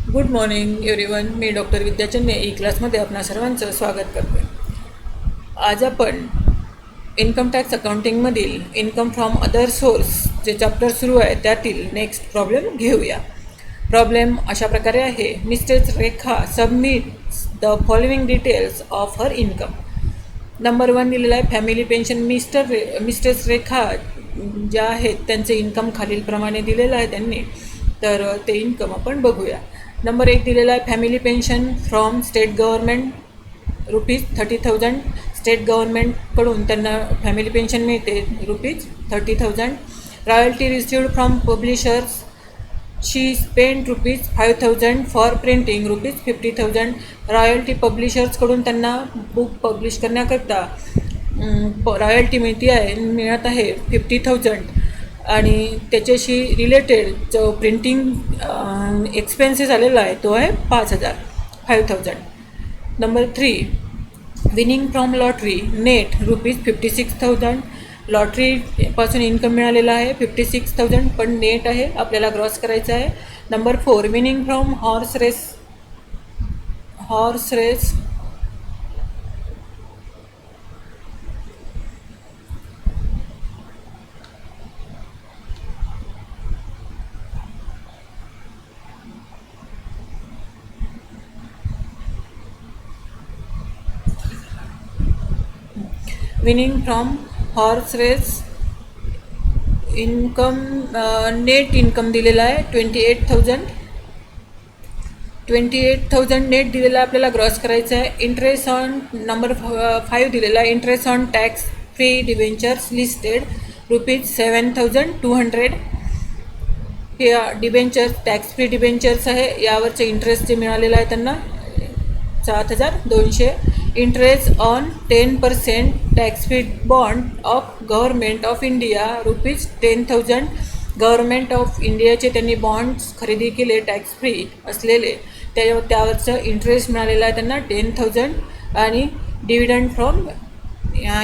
Good morning everyone. मी doctor Vidya Channe e क्लासमध्ये आपणा सर्वांचं स्वागत करते. आज आपण इन्कम टॅक्स अकाउंटिंगमधील इन्कम फ्रॉम अदर सोर्स जे चॅप्टर सुरू आहे त्यातील नेक्स्ट प्रॉब्लेम घेऊया. प्रॉब्लेम अशा प्रकारे आहे. Mrs Rekha submits the following details of her income. Number 1 दिलेला आहे फॅमिली पेन्शन. मिस्टेस रेखा ज्या आहेत त्यांचे इन्कम खालीलप्रमाणे दिलेलं आहे त्यांनी, तर ते इन्कम आपण बघूया. नंबर 1 दिलेला आहे family pension from state government ₹30,000. State गव्हर्नमेंटकडून त्यांना फॅमिली पेन्शन मिळते ₹30,000. Royalty received from publishers she spend ₹5,000 for printing ₹50,000. Royalty पब्लिशर्सकडून त्यांना बुक पब्लिश करण्याकरता रॉयल्टी मिळत आहे 50,000 आणि त्याच्याशी रिलेटेड जो प्रिंटिंग एक्सपेन्सेस आलेला आहे तो आहे 5,000. Number 3 winning from lottery net ₹56,000. लॉटरीपासून इन्कम मिळालेला आहे 56,000 पण नेट आहे, आपल्याला ग्रॉस करायचं आहे. Number 4 winning from horse race winning from horse race income net income दिलेला आहे 28,000 नेट दिलेला आहे, आपल्याला ग्रॉस करायचं आहे. इंटरेस्ट ऑन नंबर 5 दिलेला आहे interest on tax free debentures listed ₹7,200. हे डिबेंचर्स टॅक्स फ्री डिबेंचर्स आहे, यावरचे इंटरेस्ट जे मिळालेलं आहे त्यांना 7,200. Interest on 10% tax free bond of government of India ₹10,000. Government of इंडियाचे त्यांनी बॉन्ड्स खरेदी केले टॅक्स फ्री असलेले, त्यावरचं इंटरेस्ट मिळालेला आहे त्यांना 10,000. आणि dividend from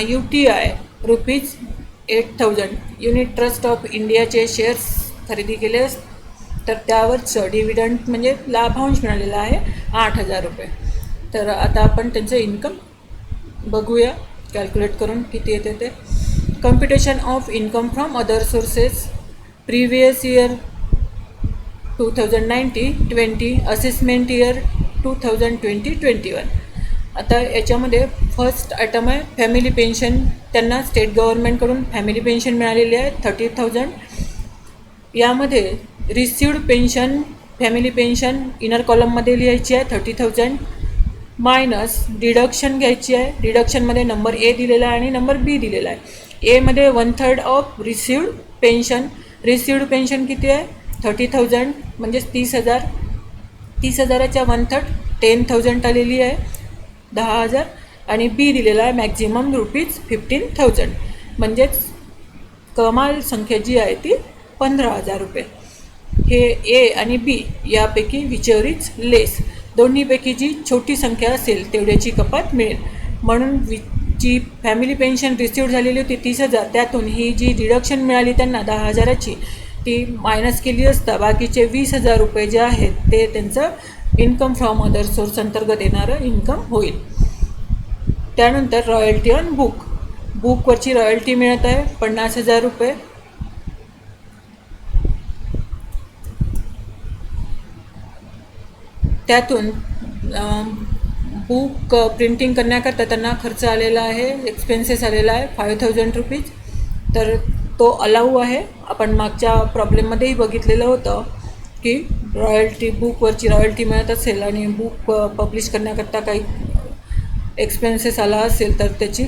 UTI ₹8,000. Unit trust of इंडियाचे शेअर्स खरेदी केले तर त्यावरचं डिव्हिडंड म्हणजे लाभांश मिळालेला आहे ₹8,000. तर आता आपण त्यांचं इन्कम बघूया कॅल्क्युलेट करून किती येते ते. Computation of income from other sources previous year 2019-20 assessment year 2020-21. आता याच्यामध्ये फर्स्ट आयटम आहे फॅमिली पेन्शन. त्यांना स्टेट गव्हर्नमेंटकडून फॅमिली पेन्शन मिळालेली आहे 30,000. यामध्ये received pension family pension inner कॉलममध्ये लिहायची आहे 30,000 मायनस डिडक्शन घ्यायची आहे. डिडक्शनमध्ये नंबर A दिलेला आहे आणि नंबर B दिलेला आहे. एमध्ये 1/3 of received pension. Received pension किती आहे 30,000 म्हणजेच 30,000. 30,000च्या 1/3 10,000 आलेली आहे 10,000 आणि B दिलेला आहे मॅक्झिमम ₹15,000 म्हणजेच कमाल संख्या जी आहे ती ₹15,000. हे A आणि B यापैकी विचेवर इज लेस. दोन्हीपैकी जी छोटी संख्या असेल तेवढ्याची कपात मिळेल. म्हणून जी फॅमिली पेन्शन रिसिव्ड झालेली होती 30,000 त्यातून ही जी डिडक्शन मिळाली त्यांना 10,000ची ती मायनस केली असता बाकीचे ₹20,000 जे आहेत ते त्यांचं इन्कम फ्रॉम अदर सोर्स अंतर्गत येणारं इन्कम होईल. त्यानंतर रॉयल्टी ऑन बुकवरची रॉयल्टी मिळत आहे ₹50,000. त्यातून बुक प्रिंटिंग करण्याकरता त्यांना खर्च आलेला आहे, एक्सपेन्सेस आलेला आहे ₹5,000. तर तो अलाऊ आहे. आपण मागच्या प्रॉब्लेममध्येही बघितलेलं होतं की बुकवरची रॉयल्टी मिळत असेल आणि बुक पब्लिश करण्याकरता काही एक्सपेन्सेस आला असेल तर त्याची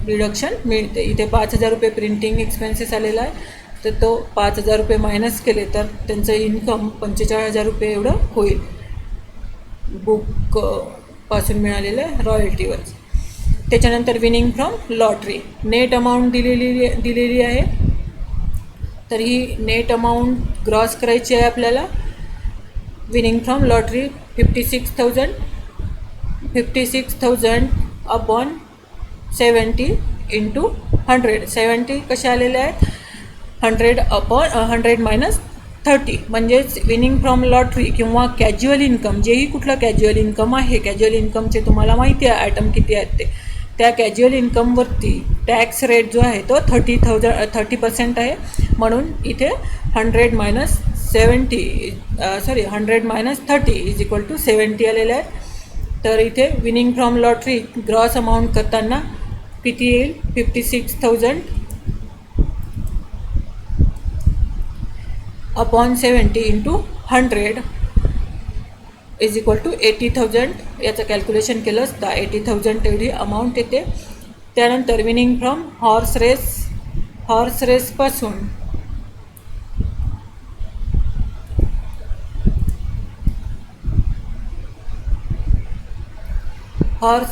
डिडक्शन मिळते. इथे ₹5,000 प्रिंटिंग एक्सपेन्सेस आलेला आहे, तर तो ₹5,000 मायनस केले तर त्यांचं इन्कम ₹45,000 एवढं होईल बुक पासून मिळालेल्या रॉयल्टीवर. त्याच्यानंतर winning from lottery net amount दिलेली आहे. तर ही नेट अमाऊंट ग्रॉस करायची आहे आपल्याला. Winning from lottery 56,000 upon 70 × 100. 70 कशा आलेल्या आहेत 100 अपॉन 100 मायनस 30 म्हणजेच विनिंग फ्रॉम लॉटरी किंवा कॅज्युअल इन्कम, जेही कुठलं कॅज्युअल इन्कम आहे, कॅज्युअल इन्कमचे तुम्हाला माहिती आहे आयटम किती आहेत ते, त्या कॅज्युअल इन्कमवरती टॅक्स रेट जो आहे तो 30% आहे. म्हणून इथे 100 मायनस 30 इज इक्वल टू 70 आलेले आहेत. तर इथे winning from lottery gross amount करताना किती येईल, 56,000 upon 70 into 100 is equal to 80,000. याचं कॅल्क्युलेशन केलं असता 80,000 एवढी अमाऊंट येते. त्यानंतर विनिंग फ्रॉम हॉर्स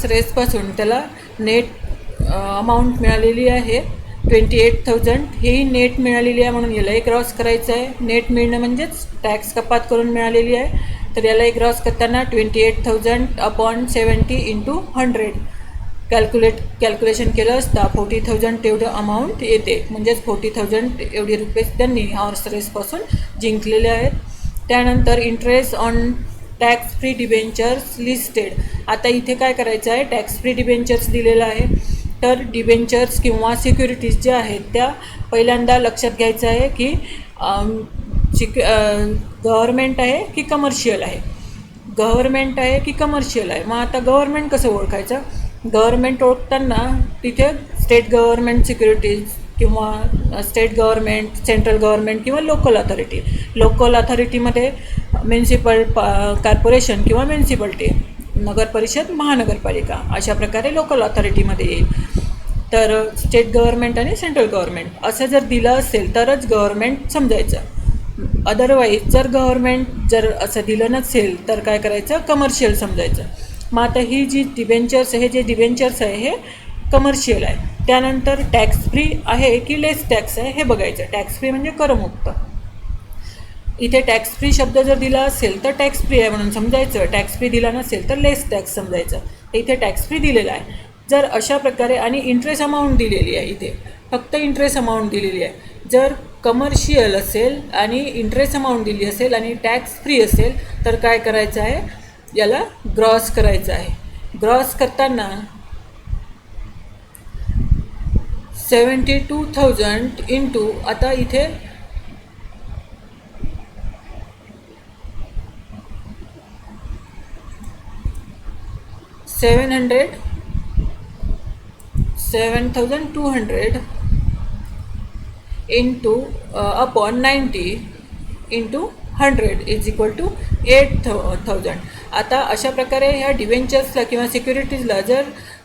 रेसपासून त्याला नेट अमाऊंट मिळालेली आहे 28,000. ही नेट मिळालेली आहे म्हणून यालाही क्रॉस करायचं आहे. नेट मिळणं म्हणजेच टॅक्स कपात करून मिळालेली आहे. तर यालाही क्रॉस करताना 28,000 अपॉन 70 इंटू 100 कॅल्क्युलेशन केलं असता 40,000 तेवढं अमाऊंट येते. म्हणजेच 40,000 एवढे रुपये त्यांनी हॉर्स रेसपासून जिंकलेले आहेत. त्यानंतर interest on tax free debentures listed. आता इथे काय करायचं आहे, टॅक्स फ्री डिबेंचर्स दिलेलं आहे. तर डिबेंचर्स किंवा सिक्युरिटीज ज्या आहेत त्या पहिल्यांदा लक्षात घ्यायचं आहे की गव्हर्मेंट आहे की कमर्शियल आहे, गव्हर्मेंट आहे की कमर्शियल आहे. मग आता गव्हर्मेंट कसं ओळखायचं, गव्हर्मेंट ओळखताना तिथे स्टेट गव्हर्मेंट सिक्युरिटीज किंवा स्टेट गव्हर्मेंट, सेंट्रल गव्हर्मेंट किंवा लोकल अथॉरिटीमध्ये म्युन्सिपल कॉर्पोरेशन किंवा म्युन्सिपल्टी, नगर परिषद, महानगरपालिका अशा प्रकारे लोकल अथॉरिटीमध्ये येईल. तर स्टेट गव्हर्मेंट आणि सेंट्रल गव्हर्मेंट असं जर दिलं असेल तरच गव्हर्मेंट समजायचं. अदरवाईज जर गव्हर्मेंट जर असं दिलं नसेल तर काय करायचं, कमर्शियल समजायचं. मग आता ही जी डिबेंचर्स आहे, जे डिबेंचर्स आहे हे कमर्शियल आहे. त्यानंतर टॅक्स फ्री आहे की लेस टॅक्स आहे हे बघायचं. टॅक्स फ्री म्हणजे करमुक्त. इथे टॅक्स फ्री शब्द जर दिला असेल तर टॅक्स फ्री आहे म्हणून समजायचं, टॅक्स फ्री दिला नसेल तर लेस टॅक्स समजायचं. इथे टॅक्स फ्री दिलेला आहे. जर अशा प्रकारे आणि इंटरेस्ट अमाऊंट दिलेली आहे, इथे फक्त इंटरेस्ट अमाऊंट दिलेली आहे. जर कमर्शियल असेल आणि इंटरेस्ट अमाऊंट दिली असेल आणि टॅक्स फ्री असेल तर काय करायचं आहे, याला ग्रॉस करायचं आहे. ग्रॉस करताना 72,000 इंटू, आता इथे 7,200 into upon 90 into 100 is equal to 8,000. आता अशा प्रकारे ह्या डिबेंचर्सला किंवा सिक्युरिटीजला जर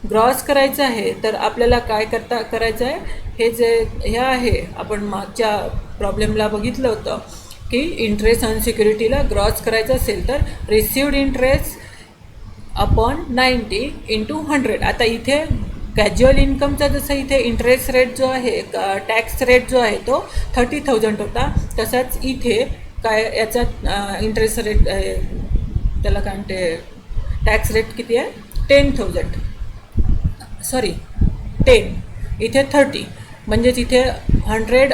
ग्रॉस करायचं आहे तर आपल्याला काय करायचं आहे, हे जे हे आहे आपण मागच्या प्रॉब्लेमला बघितलं होतं की इंटरेस्ट ऑन सिक्युरिटीला ग्रॉस करायचं असेल तर रिसिव्ड इंटरेस्ट अपॉन 90 इंटू 100. आता इथे कॅज्युअल इन्कमचा जसं इथे इंटरेस्ट रेट जो आहे, टॅक्स रेट जो आहे तो 30,000 होता, तसाच इथे काय याचा इंटरेस्ट रेट त्याला काय म्हणते, टॅक्स रेट किती आहे, 10,000 10 इथे 30. म्हणजेच इथे 100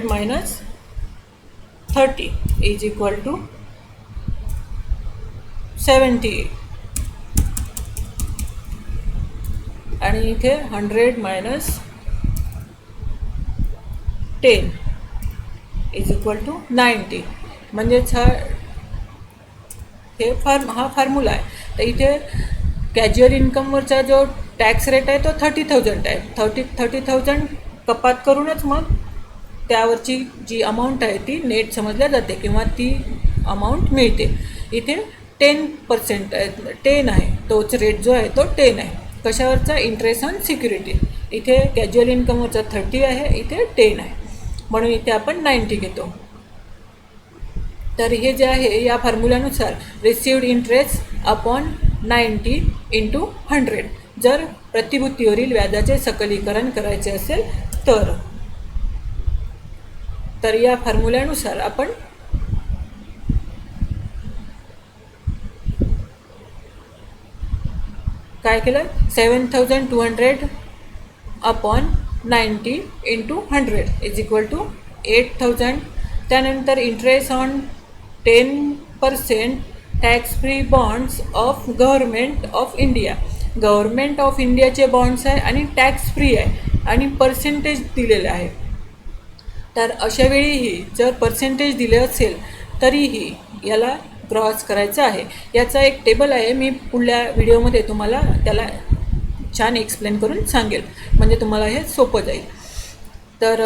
मायनस 30 इज इक्वल टू 70 आणि इथे 100 मायनस 10 इज इक्वल टू 90. म्हणजेच हा फॉर्म्युला आहे. तर इथे कॅज्युअल इन्कमवरचा जो टॅक्स रेट आहे तो 30,000 आहे. 30,000 कपात करूनच मग त्यावरची जी अमाऊंट आहे ती नेट समजल्या जाते किंवा ती अमाऊंट मिळते. इथे 10% आहे, 10 आहे, तोच रेट जो आहे तो 10 आहे. कशावरचा, इंटरेस्ट ऑन सिक्युरिटी. इथे कॅज्युअल इन्कमवरचा 30 आहे, इथे 10 आहे, म्हणून इथे आपण 90 घेतो. तर हे जे आहे या फॉर्म्युल्यानुसार रिसिव्ड इंटरेस्ट अपॉन 90 इंटू 100 जर प्रतिभूतीवरील व्याजाचे सकलीकरण करायचे असेल तर या फॉर्म्युल्यानुसार आपण काय केलं, 7,200 upon 90 into 100 is equal to 8,000. त्यानंतर interest on 10% tax free bonds of government of India. Government of इंडियाचे बॉन्ड्स आहे आणि टॅक्स फ्री आहे आणि पर्सेंटेज दिलेलं आहे. तर अशावेळीही जर पर्सेंटेज दिले असेल तरीही याला ग्रॉस करायचं आहे. याचा एक टेबल आहे, मी पुढल्या व्हिडिओमध्ये तुम्हाला त्याला छान एक्सप्लेन करून सांगेल, म्हणजे तुम्हाला हे सोपं जाईल. तर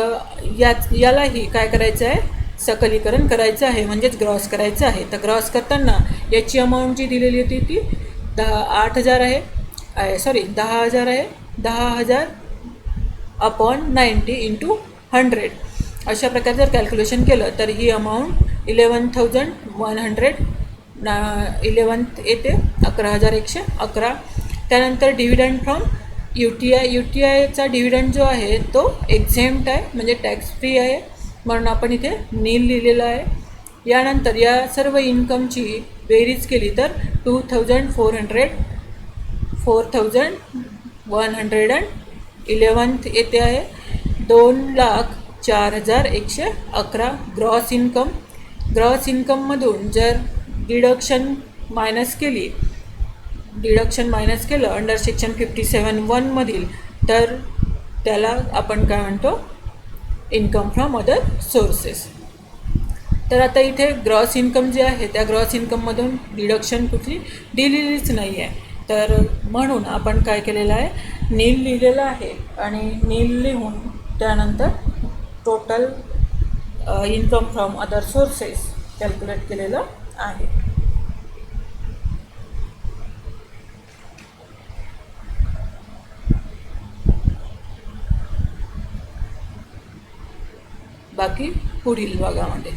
यालाही काय करायचं आहे, सकलीकरण करायचं आहे, म्हणजेच ग्रॉस करायचं आहे. तर ग्रॉस करताना याची अमाऊंट जी दिलेली होती ती 8,000 आहे, 10,000 आहे. 10,000 अपॉन 90 इंटू 100 अशा प्रकारे जर कॅल्क्युलेशन केलं तर ही अमाऊंट 11,100 येते, 11,111. त्यानंतर डिव्हिडंड फ्रॉम UTIचा डिव्हिडंड जो आहे तो एक्झेम्प्ट आहे, म्हणजे टॅक्स फ्री आहे, म्हणून आपण इथे नील लिहिलेलं आहे. यानंतर या सर्व इन्कमची बेरीज केली तर 4,111 येते आहे. 2,04,111 ग्रॉस इन्कम. ग्रॉस इन्कममधून जर डिडक्शन मायनस केलं अंडर सेक्शन 57(1) तर त्याला आपण काय म्हणतो, इन्कम फ्रॉम अदर सोर्सेस. तर आता इथे ग्रॉस इन्कम जे आहे त्या ग्रॉस इन्कममधून डिडक्शन कुठली दिलेलीच नाही आहे, तर म्हणून आपण काय केलेलं आहे, नील लिहिलेलं आहे आणि नील लिहून त्यानंतर total income from other sources calculate केलेलं आहे. बाकी पुढील भागामध्ये.